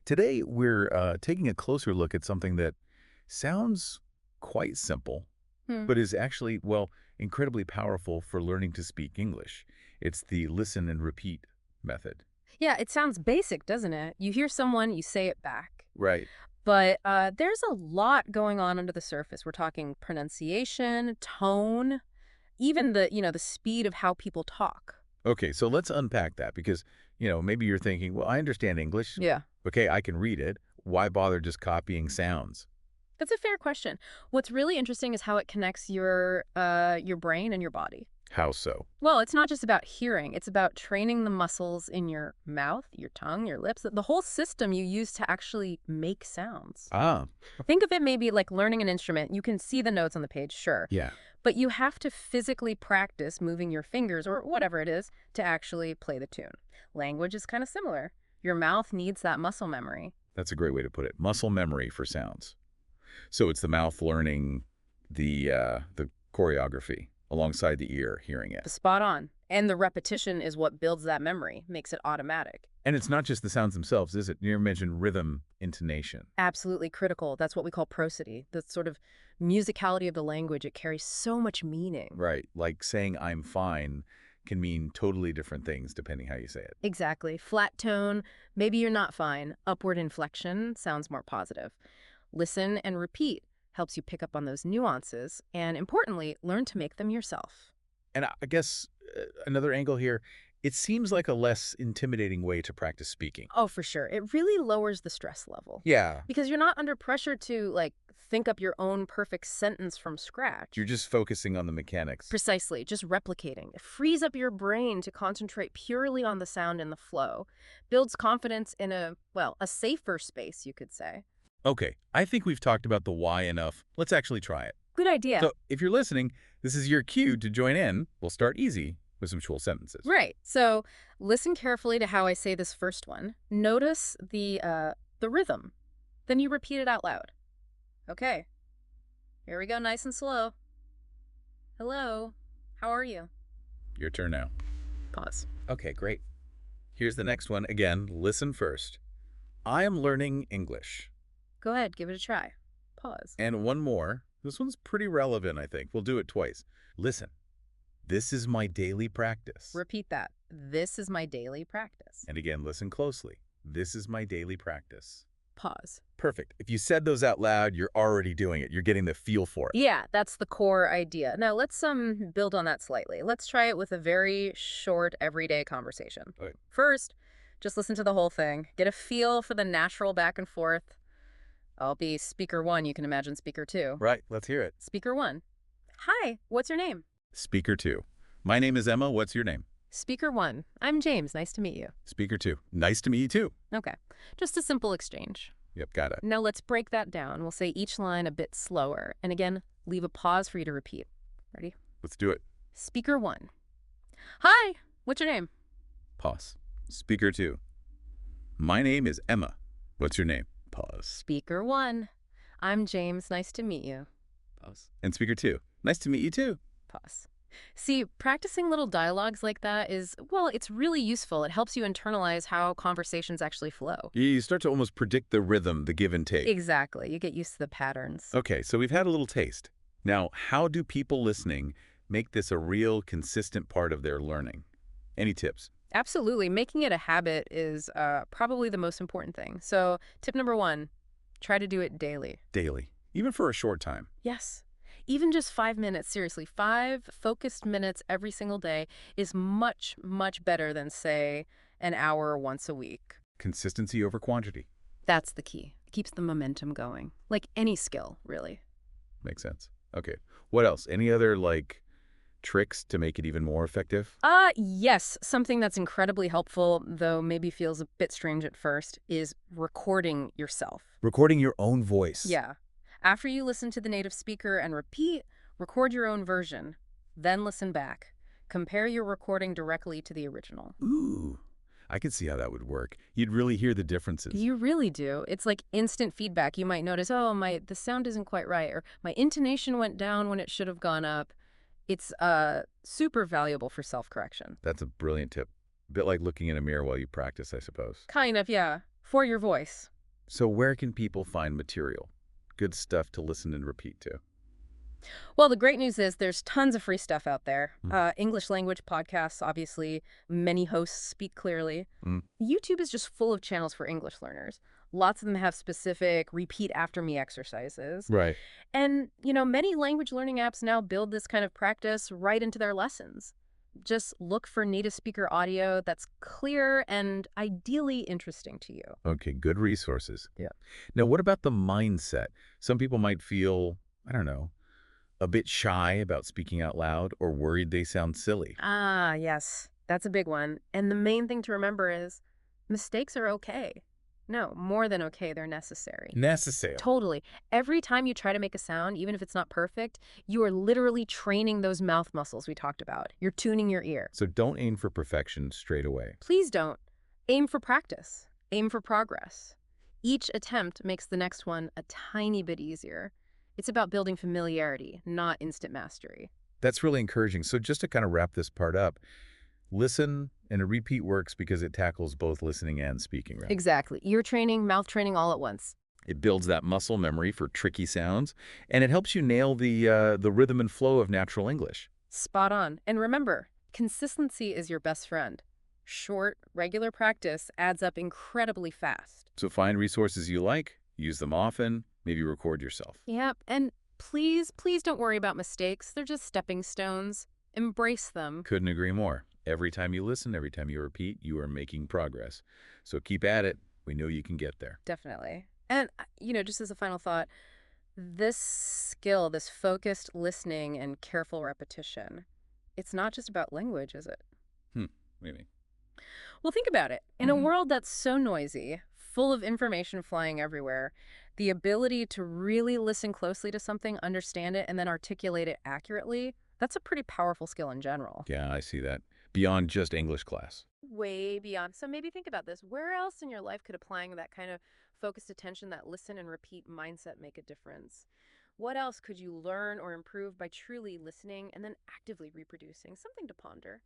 Today, we're taking a closer look at something that sounds quite simple, Hmm. but is actually, well, incredibly powerful for learning to speak English. It's the listen and repeat method. Yeah, it sounds basic, doesn't it? You hear someone, you say it back. Right. But there's a lot going on under the surface. We're talking pronunciation, tone, even the speed of how people talk. Okay, so let's unpack that because, maybe you're thinking, well, I understand English. Yeah. Okay, I can read it. Why bother just copying sounds? That's a fair question. What's really interesting is how it connects your brain and your body. How so? Well, it's not just about hearing. It's about training the muscles in your mouth, your tongue, your lips, the whole system you use to actually make sounds. Ah, Think of it maybe like learning an instrument. You can see the notes on the page, sure, yeah. but you have to physically practice moving your fingers or whatever it is to actually play the tune. Language is kind of similar. Your mouth needs that muscle memory. That's a great way to put it. Muscle memory for sounds. So it's the mouth learning the choreography alongside the ear hearing it. Spot on. And the repetition is what builds that memory, makes it automatic. And it's not just the sounds themselves, is it? You mentioned rhythm, intonation. Absolutely critical. That's what we call prosody, the sort of musicality of the language. It carries so much meaning. Right. Like saying I'm fine can mean totally different things depending how you say it. Exactly. Flat tone, maybe you're not fine. Upward inflection sounds more positive. Listen and repeat helps you pick up on those nuances and, importantly, learn to make them yourself. And I guess another angle here, it seems like a less intimidating way to practice speaking. Oh, for sure. It really lowers the stress level Yeah. because you're not under pressure to, think up your own perfect sentence from scratch. You're just focusing on the mechanics. Precisely, just replicating. It frees up your brain to concentrate purely on the sound and the flow. Builds confidence in a safer space, you could say. Okay, I think we've talked about the why enough. Let's actually try it. Good idea. So if you're listening, this is your cue to join in. We'll start easy with some short sentences. Right. So listen carefully to how I say this first one. Notice the rhythm. Then you repeat it out loud. Okay. Here we go, nice and slow. Hello. How are you? Your turn now. Pause. Okay, great. Here's the next one. Again, listen first. I am learning English. Go ahead, give it a try. Pause. And one more. This one's pretty relevant, I think. We'll do it twice. Listen. This is my daily practice. Repeat that. This is my daily practice. And again, listen closely. This is my daily practice. Pause. Perfect. If you said those out loud, you're already doing it. You're getting the feel for it. Yeah, that's the core idea. Now let's build on that slightly. Let's try it with a very short everyday conversation. Okay. First, just listen to the whole thing. Get a feel for the natural back and forth. I'll be speaker one. You can imagine speaker two. Right. Let's hear it. Speaker one. Hi, what's your name? Speaker 2. My name is Emma. What's your name? Speaker one. I'm James. Nice to meet you. Speaker 2. Nice to meet you too. Okay. Just a simple exchange. Yep, got it. Now let's break that down. We'll say each line a bit slower. And again, leave a pause for you to repeat. Ready? Let's do it. Speaker one. Hi, what's your name? Pause. Speaker 2. My name is Emma. What's your name? Pause. Speaker one. I'm James. Nice to meet you. Pause. And speaker 2. Nice to meet you too. Pause. See, practicing little dialogues like that it's really useful. It helps you internalize how conversations actually flow. You start to almost predict the rhythm, the give and take. Exactly. You get used to the patterns. Okay, so we've had a little taste. Now, how do people listening make this a real, consistent part of their learning? Any tips? Absolutely. Making it a habit is probably the most important thing. So, tip number one, try to do it daily. Daily, even for a short time. Yes. Even just 5 minutes, seriously, 5 focused minutes every single day is much, much better than, say, an hour once a week. Consistency over quantity. That's the key. It keeps the momentum going. Like any skill, really. Makes sense. Okay. What else? Any other, tricks to make it even more effective? Yes. Something that's incredibly helpful, though maybe feels a bit strange at first, is recording yourself. Recording your own voice. Yeah. After you listen to the native speaker and repeat, record your own version. Then listen back. Compare your recording directly to the original. Ooh, I could see how that would work. You'd really hear the differences. You really do. It's like instant feedback. You might notice, oh, the sound isn't quite right, or my intonation went down when it should have gone up. It's super valuable for self-correction. That's a brilliant tip. A bit like looking in a mirror while you practice, I suppose. Kind of, yeah. for your voice. So where can people find material? Good stuff to listen and repeat to. Well, the great news is there's tons of free stuff out there. Mm. English language podcasts, obviously. Many hosts speak clearly. Mm. YouTube is just full of channels for English learners. Lots of them have specific repeat after me exercises. Right. And, many language learning apps now build this kind of practice right into their lessons. Just look for native speaker audio that's clear and ideally interesting to you. Okay, good resources. Yeah. Now, what about the mindset? Some people might feel, I don't know, a bit shy about speaking out loud or worried they sound silly. Ah, yes. That's a big one. And the main thing to remember is mistakes are okay. No, more than okay, they're necessary. Necessary. Totally. Every time you try to make a sound, even if it's not perfect, you are literally training those mouth muscles we talked about. You're tuning your ear. So don't aim for perfection straight away. Please don't. Aim for practice. Aim for progress. Each attempt makes the next one a tiny bit easier. It's about building familiarity, not instant mastery. That's really encouraging. So just to kind of wrap this part up, listen and a repeat works because it tackles both listening and speaking, right? Exactly. Ear training, mouth training all at once. It builds that muscle memory for tricky sounds, and it helps you nail the rhythm and flow of natural English. Spot on. And remember, consistency is your best friend. Short, regular practice adds up incredibly fast. So find resources you like, use them often, maybe record yourself. Yep. And please don't worry about mistakes. They're just stepping stones. Embrace them. Couldn't agree more. Every time you listen, every time you repeat, you are making progress. So keep at it. We know you can get there. Definitely. And, just as a final thought, this skill, this focused listening and careful repetition, it's not just about language, is it? Maybe. Well, think about it. In a world that's so noisy, full of information flying everywhere, the ability to really listen closely to something, understand it, and then articulate it accurately, that's a pretty powerful skill in general. Yeah, I see that. Beyond just English class. Way beyond. So maybe think about this. Where else in your life could applying that kind of focused attention, that listen and repeat mindset make a difference? What else could you learn or improve by truly listening and then actively reproducing? Something to ponder.